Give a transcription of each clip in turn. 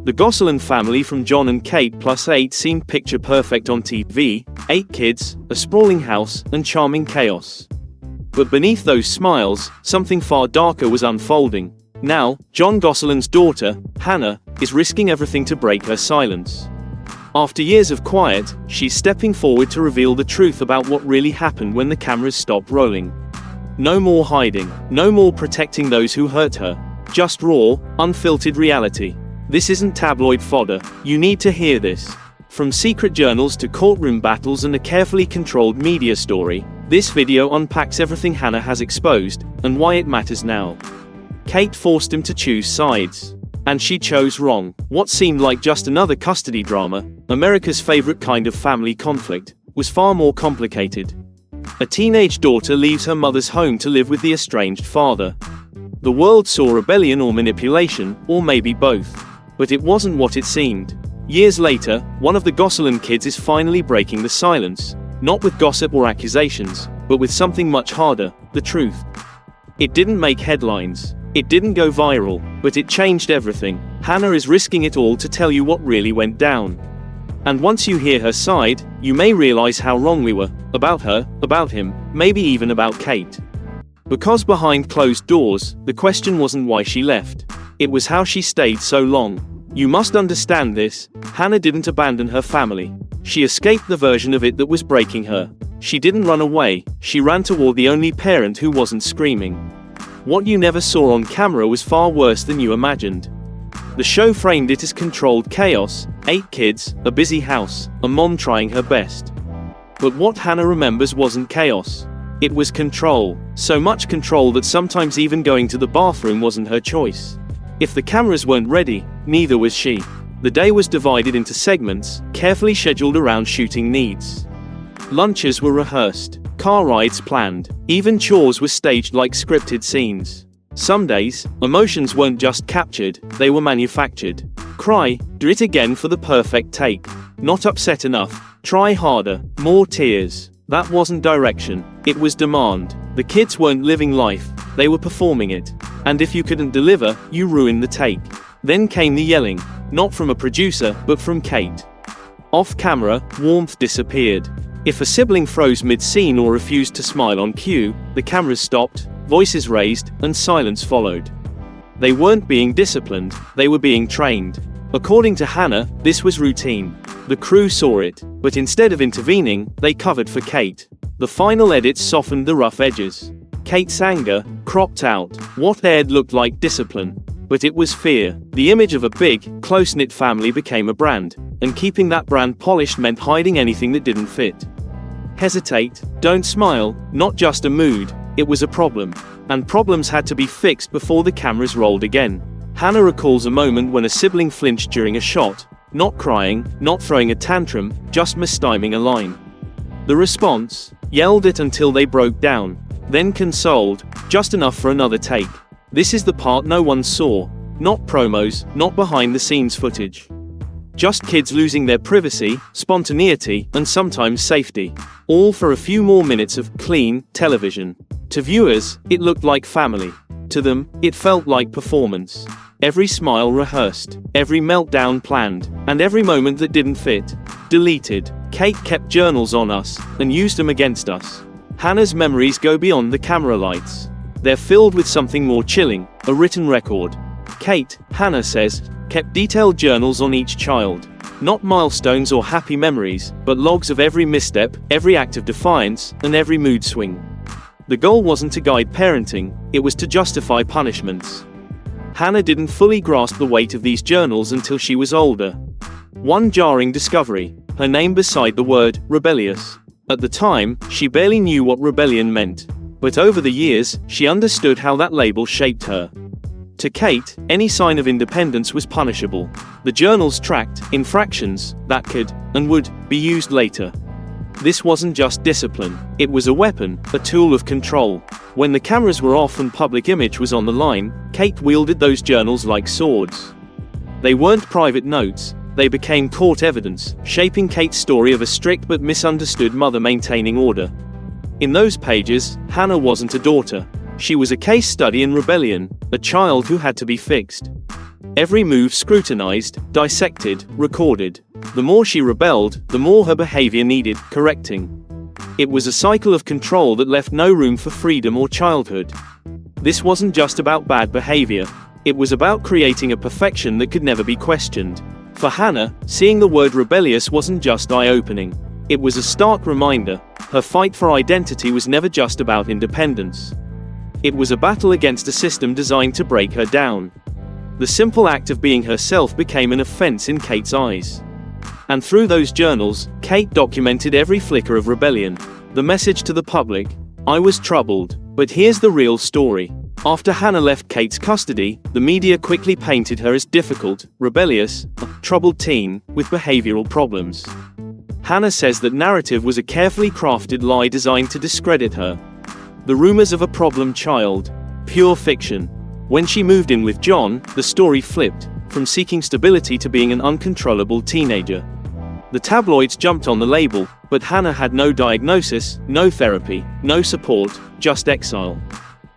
The Gosselin family from Jon and Kate Plus 8 seemed picture perfect on TV, 8 kids, a sprawling house, and charming chaos. But beneath those smiles, something far darker was unfolding. Now, Jon Gosselin's daughter, Hannah, is risking everything to break her silence. After years of quiet, she's stepping forward to reveal the truth about what really happened when the cameras stopped rolling. No more hiding, no more protecting those who hurt her. Just raw, unfiltered reality. This isn't tabloid fodder, you need to hear this. From secret journals to courtroom battles and a carefully controlled media story, this video unpacks everything Hannah has exposed, and why it matters now. Kate forced him to choose sides. And she chose wrong. What seemed like just another custody drama, America's favorite kind of family conflict, was far more complicated. A teenage daughter leaves her mother's home to live with the estranged father. The world saw rebellion or manipulation, or maybe both. But it wasn't what it seemed. Years later, one of the Gosselin kids is finally breaking the silence, not with gossip or accusations, but with something much harder, the truth. It didn't make headlines. It didn't go viral, but it changed everything. Hannah is risking it all to tell you what really went down. And once you hear her side, you may realize how wrong we were, about her, about him, maybe even about Kate. Because behind closed doors, the question wasn't why she left. It was how she stayed so long. You must understand this, Hannah didn't abandon her family. She escaped the version of it that was breaking her. She didn't run away, she ran toward the only parent who wasn't screaming. What you never saw on camera was far worse than you imagined. The show framed it as controlled chaos, 8 kids, a busy house, a mom trying her best. But what Hannah remembers wasn't chaos. It was control. So much control that sometimes even going to the bathroom wasn't her choice. If the cameras weren't ready, neither was she. The day was divided into segments, carefully scheduled around shooting needs. Lunches were rehearsed, car rides planned, even chores were staged like scripted scenes. Some days, emotions weren't just captured, they were manufactured. Cry, do it again for the perfect take. Not upset enough, try harder, more tears. That wasn't direction, it was demand. The kids weren't living life, they were performing it. And if you couldn't deliver, you ruined the take. Then came the yelling, not from a producer, but from Kate. Off camera, warmth disappeared. If a sibling froze mid-scene or refused to smile on cue, the cameras stopped, voices raised, and silence followed. They weren't being disciplined, they were being trained. According to Hannah, this was routine. The crew saw it, but instead of intervening, they covered for Kate. The final edits softened the rough edges. Kate's anger, cropped out. What aired looked like discipline. But it was fear. The image of a big, close-knit family became a brand, and keeping that brand polished meant hiding anything that didn't fit. Hesitate, don't smile, not just a mood, it was a problem. And problems had to be fixed before the cameras rolled again. Hannah recalls a moment when a sibling flinched during a shot, not crying, not throwing a tantrum, just mistiming a line. The response? Yelled it until they broke down, then consoled, just enough for another take. This is the part no one saw, not promos, not behind-the-scenes footage. Just kids losing their privacy, spontaneity, and sometimes safety. All for a few more minutes of clean television. To viewers, it looked like family. To them, it felt like performance. Every smile rehearsed, every meltdown planned, and every moment that didn't fit, deleted. Kate kept journals on us, and used them against us. Hannah's memories go beyond the camera lights. They're filled with something more chilling, a written record. Kate, Hannah says, kept detailed journals on each child. Not milestones or happy memories, but logs of every misstep, every act of defiance, and every mood swing. The goal wasn't to guide parenting, it was to justify punishments. Hannah didn't fully grasp the weight of these journals until she was older. One jarring discovery, her name beside the word, rebellious. At the time, she barely knew what rebellion meant. But over the years, she understood how that label shaped her. To Kate, any sign of independence was punishable. The journals tracked infractions that could, and would, be used later. This wasn't just discipline, it was a weapon, a tool of control. When the cameras were off and public image was on the line, Kate wielded those journals like swords. They weren't private notes, they became court evidence, shaping Kate's story of a strict but misunderstood mother maintaining order. In those pages, Hannah wasn't a daughter. She was a case study in rebellion, a child who had to be fixed. Every move scrutinized, dissected, recorded. The more she rebelled, the more her behavior needed correcting. It was a cycle of control that left no room for freedom or childhood. This wasn't just about bad behavior. It was about creating a perfection that could never be questioned. For Hannah, seeing the word rebellious wasn't just eye-opening. It was a stark reminder. Her fight for identity was never just about independence. It was a battle against a system designed to break her down. The simple act of being herself became an offense in Kate's eyes. And through those journals, Kate documented every flicker of rebellion. The message to the public: I was troubled, but here's the real story. After Hannah left Kate's custody, the media quickly painted her as difficult, rebellious, a troubled teen with behavioral problems. Hannah says that narrative was a carefully crafted lie designed to discredit her. The rumors of a problem child, pure fiction. When she moved in with Jon, the story flipped, from seeking stability to being an uncontrollable teenager. The tabloids jumped on the label, but Hannah had no diagnosis, no therapy, no support, just exile.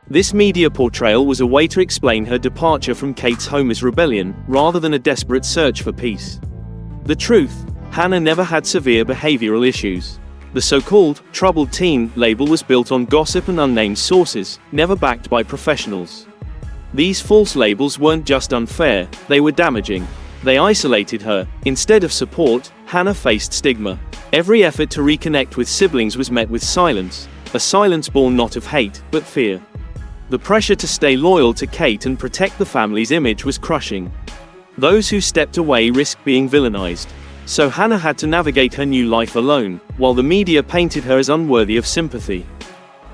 This media portrayal was a way to explain her departure from Kate's home as rebellion, rather than a desperate search for peace. The truth: Hannah never had severe behavioral issues. The so-called troubled teen label was built on gossip and unnamed sources, never backed by professionals. These false labels weren't just unfair, they were damaging. They isolated her. Instead of support, Hannah faced stigma. Every effort to reconnect with siblings was met with silence, a silence born not of hate, but fear. The pressure to stay loyal to Kate and protect the family's image was crushing. Those who stepped away risked being villainized. So Hannah had to navigate her new life alone, while the media painted her as unworthy of sympathy.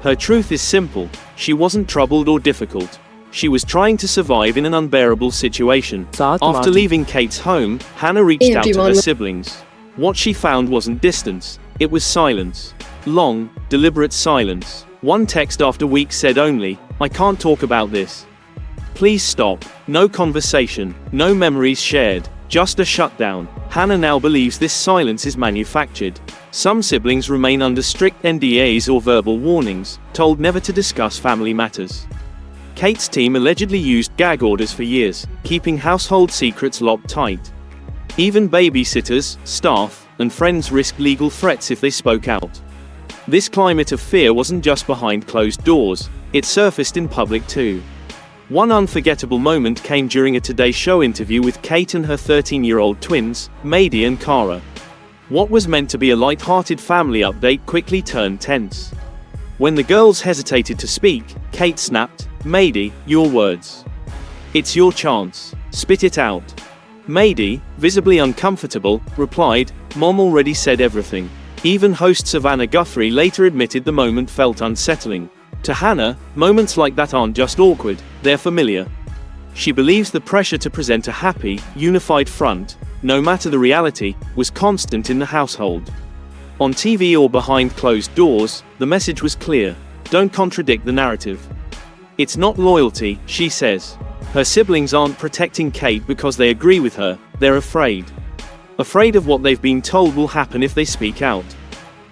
Her truth is simple: she wasn't troubled or difficult. She was trying to survive in an unbearable situation. After leaving Kate's home, Hannah reached out to her siblings. What she found wasn't distance, it was silence. Long, deliberate silence. One text after weeks said only, "I can't talk about this. Please stop." No conversation, no memories shared, just a shutdown. Hannah now believes this silence is manufactured. Some siblings remain under strict NDAs or verbal warnings, told never to discuss family matters. Kate's team allegedly used gag orders for years, keeping household secrets locked tight. Even babysitters, staff, and friends risked legal threats if they spoke out. This climate of fear wasn't just behind closed doors, it surfaced in public too. One unforgettable moment came during a Today Show interview with Kate and her 13-year-old twins, Maddie and Cara. What was meant to be a light-hearted family update quickly turned tense. When the girls hesitated to speak, Kate snapped, "Maddie, your words. It's your chance. Spit it out." Maddie, visibly uncomfortable, replied, "Mom already said everything." Even host Savannah Guthrie later admitted the moment felt unsettling. To Hannah, moments like that aren't just awkward, they're familiar. She believes the pressure to present a happy, unified front, no matter the reality, was constant in the household. On TV or behind closed doors, the message was clear: don't contradict the narrative. It's not loyalty, she says. Her siblings aren't protecting Kate because they agree with her, they're afraid. Afraid of what they've been told will happen if they speak out.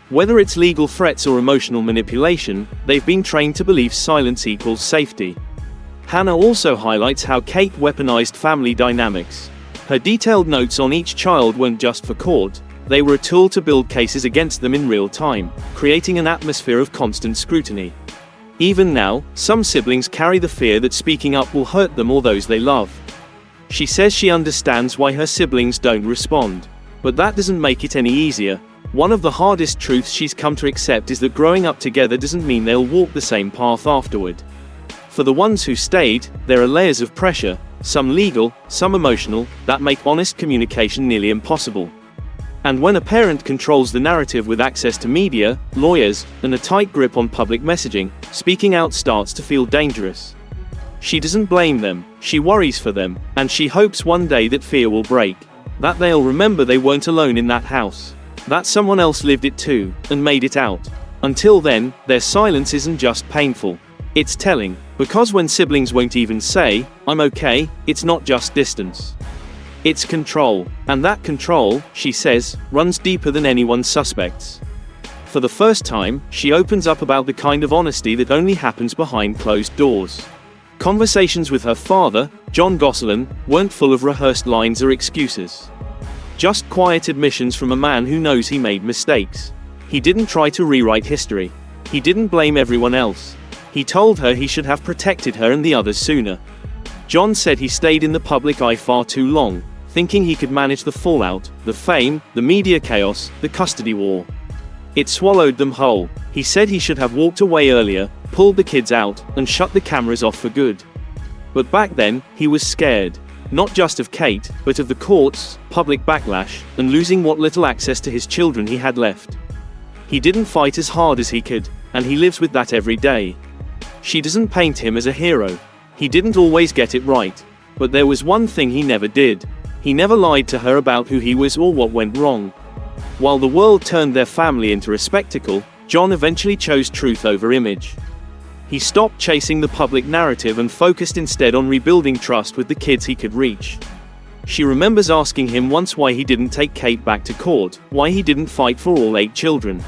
Whether it's legal threats or emotional manipulation, they've been trained to believe silence equals safety. Hannah also highlights how Kate weaponized family dynamics. Her detailed notes on each child weren't just for court, they were a tool to build cases against them in real time, creating an atmosphere of constant scrutiny. Even now, some siblings carry the fear that speaking up will hurt them or those they love. She says she understands why her siblings don't respond. But that doesn't make it any easier. One of the hardest truths she's come to accept is that growing up together doesn't mean they'll walk the same path afterward. For the ones who stayed, there are layers of pressure, some legal, some emotional, that make honest communication nearly impossible. And when a parent controls the narrative with access to media, lawyers, and a tight grip on public messaging, speaking out starts to feel dangerous. She doesn't blame them, she worries for them, and she hopes one day that fear will break. That they'll remember they weren't alone in that house. That someone else lived it too, and made it out. Until then, their silence isn't just painful. It's telling, because when siblings won't even say, "I'm okay," it's not just distance. It's control, and that control, she says, runs deeper than anyone suspects. For the first time, she opens up about the kind of honesty that only happens behind closed doors. Conversations with her father, Jon Gosselin, weren't full of rehearsed lines or excuses. Just quiet admissions from a man who knows he made mistakes. He didn't try to rewrite history. He didn't blame everyone else. He told her he should have protected her and the others sooner. Jon said he stayed in the public eye far too long, thinking he could manage the fallout, the fame, the media chaos, the custody war. It swallowed them whole. He said he should have walked away earlier, pulled the kids out, and shut the cameras off for good. But back then, he was scared. Not just of Kate, but of the courts, public backlash, and losing what little access to his children he had left. He didn't fight as hard as he could, and he lives with that every day. She doesn't paint him as a hero. He didn't always get it right. But there was one thing he never did. He never lied to her about who he was or what went wrong. While the world turned their family into a spectacle, Jon eventually chose truth over image. He stopped chasing the public narrative and focused instead on rebuilding trust with the kids he could reach. She remembers asking him once why he didn't take Kate back to court, why he didn't fight for all 8 children.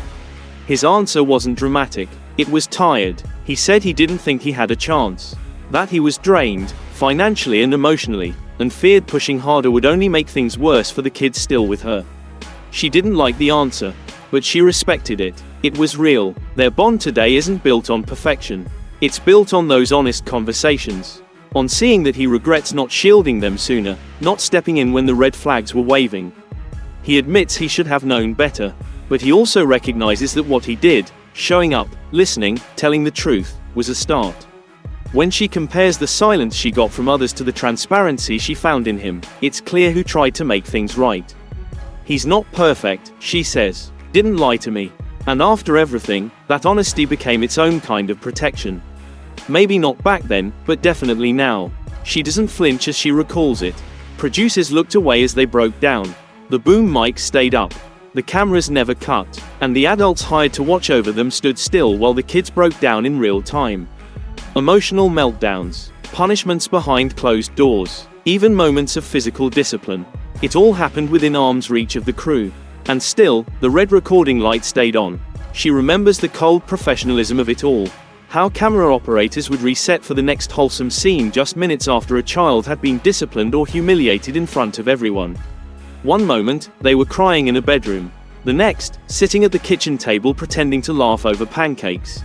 His answer wasn't dramatic. It was tired. He said he didn't think he had a chance. That he was drained, financially and emotionally, and feared pushing harder would only make things worse for the kids still with her. She didn't like the answer, but she respected it. It was real. Their bond today isn't built on perfection. It's built on those honest conversations. On seeing that he regrets not shielding them sooner, not stepping in when the red flags were waving. He admits he should have known better, but he also recognizes that what he did, showing up, listening, telling the truth, was a start. When she compares the silence she got from others to the transparency she found in him, it's clear who tried to make things right. He's not perfect, she says. Didn't lie to me. And after everything, that honesty became its own kind of protection. Maybe not back then, but definitely now. She doesn't flinch as she recalls it. Producers looked away as they broke down. The boom mics stayed up. The cameras never cut. And the adults hired to watch over them stood still while the kids broke down in real time. Emotional meltdowns. Punishments behind closed doors. Even moments of physical discipline. It all happened within arm's reach of the crew. And still, the red recording light stayed on. She remembers the cold professionalism of it all. How camera operators would reset for the next wholesome scene just minutes after a child had been disciplined or humiliated in front of everyone. One moment, they were crying in a bedroom. The next, sitting at the kitchen table pretending to laugh over pancakes.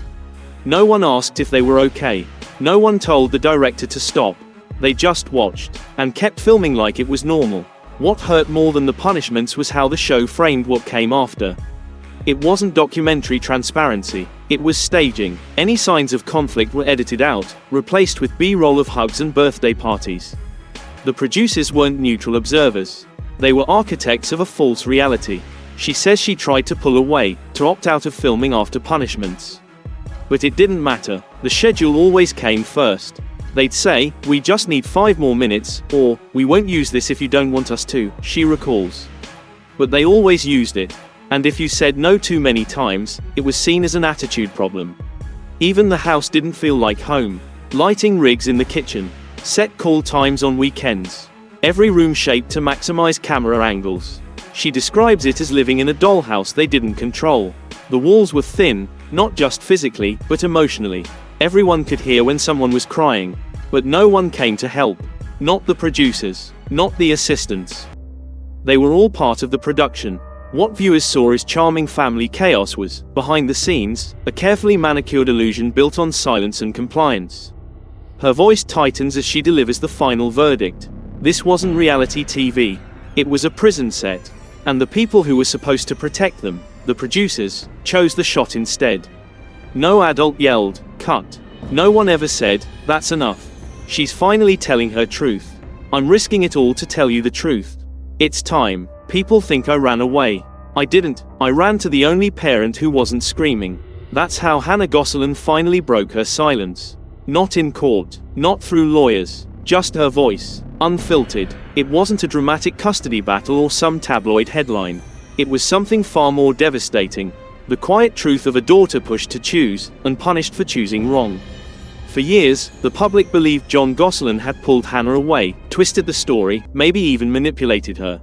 No one asked if they were okay. No one told the director to stop. They just watched, and kept filming like it was normal. What hurt more than the punishments was how the show framed what came after. It wasn't documentary transparency, it was staging. Any signs of conflict were edited out, replaced with B-roll of hugs and birthday parties. The producers weren't neutral observers. They were architects of a false reality. She says she tried to pull away, to opt out of filming after punishments. But it didn't matter, the schedule always came first. They'd say, "We just need 5 more minutes," or, "We won't use this if you don't want us to," she recalls. But they always used it. And if you said no too many times, it was seen as an attitude problem. Even the house didn't feel like home. Lighting rigs in the kitchen. Set call times on weekends. Every room shaped to maximize camera angles. She describes it as living in a dollhouse they didn't control. The walls were thin, not just physically, but emotionally. Everyone could hear when someone was crying. But no one came to help. Not the producers. Not the assistants. They were all part of the production. What viewers saw as charming family chaos was, behind the scenes, a carefully manicured illusion built on silence and compliance. Her voice tightens as she delivers the final verdict. This wasn't reality TV. It was a prison set. And the people who were supposed to protect them, the producers, chose the shot instead. No adult yelled, "Cut." No one ever said, "That's enough." She's finally telling her truth. "I'm risking it all to tell you the truth. It's time. People think I ran away. I didn't. I ran to the only parent who wasn't screaming." That's how Hannah Gosselin finally broke her silence. Not in court. Not through lawyers. Just her voice. Unfiltered. It wasn't a dramatic custody battle or some tabloid headline. It was something far more devastating. The quiet truth of a daughter pushed to choose, and punished for choosing wrong. For years, the public believed Jon Gosselin had pulled Hannah away, twisted the story, maybe even manipulated her.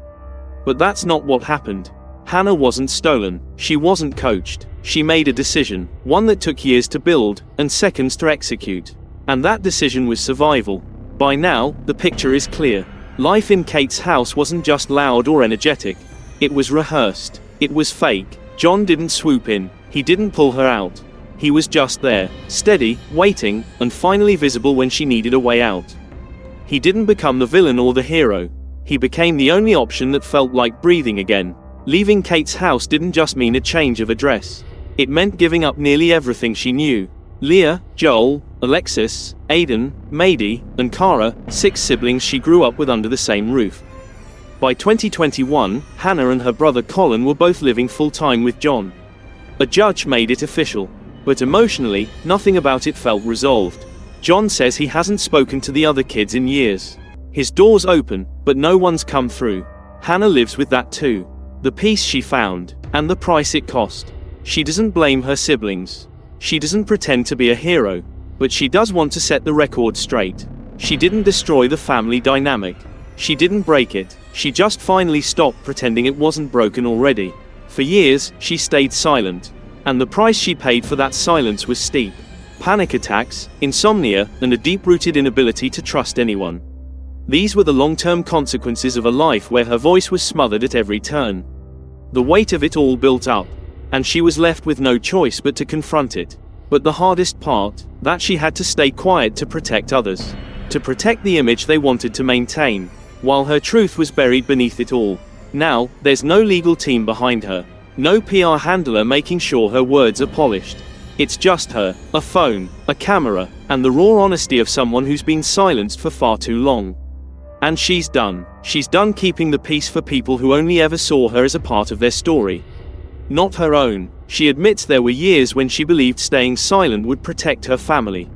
But that's not what happened. Hannah wasn't stolen. She wasn't coached. She made a decision, one that took years to build, and seconds to execute. And that decision was survival. By now, the picture is clear. Life in Kate's house wasn't just loud or energetic. It was rehearsed. It was fake. Jon didn't swoop in. He didn't pull her out. He was just there, steady, waiting, and finally visible when she needed a way out. He didn't become the villain or the hero. He became the only option that felt like breathing again. Leaving Kate's house didn't just mean a change of address. It meant giving up nearly everything she knew. Leah, Joel, Alexis, Aiden, Maddie, and Kara, 6 siblings she grew up with under the same roof. By 2021, Hannah and her brother Colin were both living full-time with Jon. A judge made it official. But emotionally, nothing about it felt resolved. Jon says he hasn't spoken to the other kids in years. His door's open, but no one's come through. Hannah lives with that too. The peace she found, and the price it cost. She doesn't blame her siblings. She doesn't pretend to be a hero, but she does want to set the record straight. She didn't destroy the family dynamic. She didn't break it. She just finally stopped pretending it wasn't broken already. For years, she stayed silent. And the price she paid for that silence was steep. Panic attacks, insomnia, and a deep-rooted inability to trust anyone. These were the long-term consequences of a life where her voice was smothered at every turn. The weight of it all built up, and she was left with no choice but to confront it. But the hardest part, that she had to stay quiet to protect others. To protect the image they wanted to maintain, while her truth was buried beneath it all. Now, there's no legal team behind her. No PR handler making sure her words are polished. It's just her, a phone, a camera, and the raw honesty of someone who's been silenced for far too long. And she's done. She's done keeping the peace for people who only ever saw her as a part of their story. Not her own. She admits there were years when she believed staying silent would protect her family.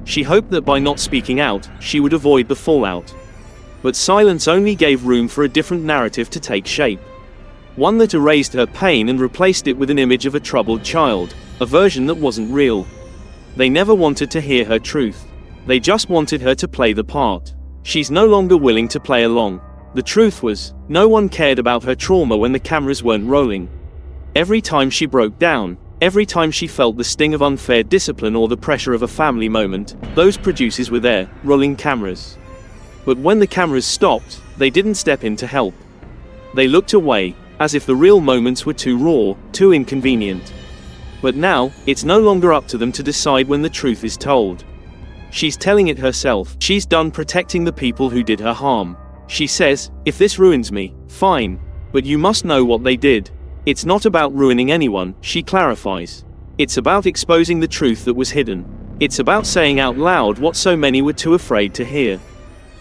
She hoped that by not speaking out, she would avoid the fallout. But silence only gave room for a different narrative to take shape. One that erased her pain and replaced it with an image of a troubled child, a version that wasn't real. They never wanted to hear her truth. They just wanted her to play the part. She's no longer willing to play along. The truth was, no one cared about her trauma when the cameras weren't rolling. Every time she broke down, every time she felt the sting of unfair discipline or the pressure of a family moment, those producers were there, rolling cameras. But when the cameras stopped, they didn't step in to help. They looked away, as if the real moments were too raw, too inconvenient. But now, it's no longer up to them to decide when the truth is told. She's telling it herself. She's done protecting the people who did her harm. She says, if this ruins me, fine. But you must know what they did. It's not about ruining anyone, she clarifies. It's about exposing the truth that was hidden. It's about saying out loud what so many were too afraid to hear.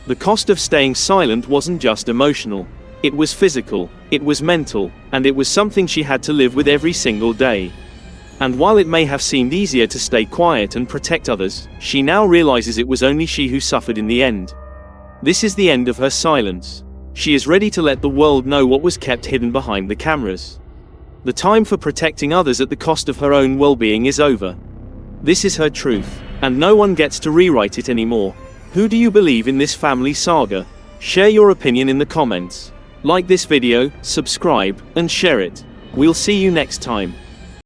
The cost of staying silent wasn't just emotional. It was physical, it was mental, and it was something she had to live with every single day. And while it may have seemed easier to stay quiet and protect others, she now realizes it was only she who suffered in the end. This is the end of her silence. She is ready to let the world know what was kept hidden behind the cameras. The time for protecting others at the cost of her own well-being is over. This is her truth, and no one gets to rewrite it anymore. Who do you believe in this family saga? Share your opinion in the comments. Like this video, subscribe, and share it. We'll see you next time.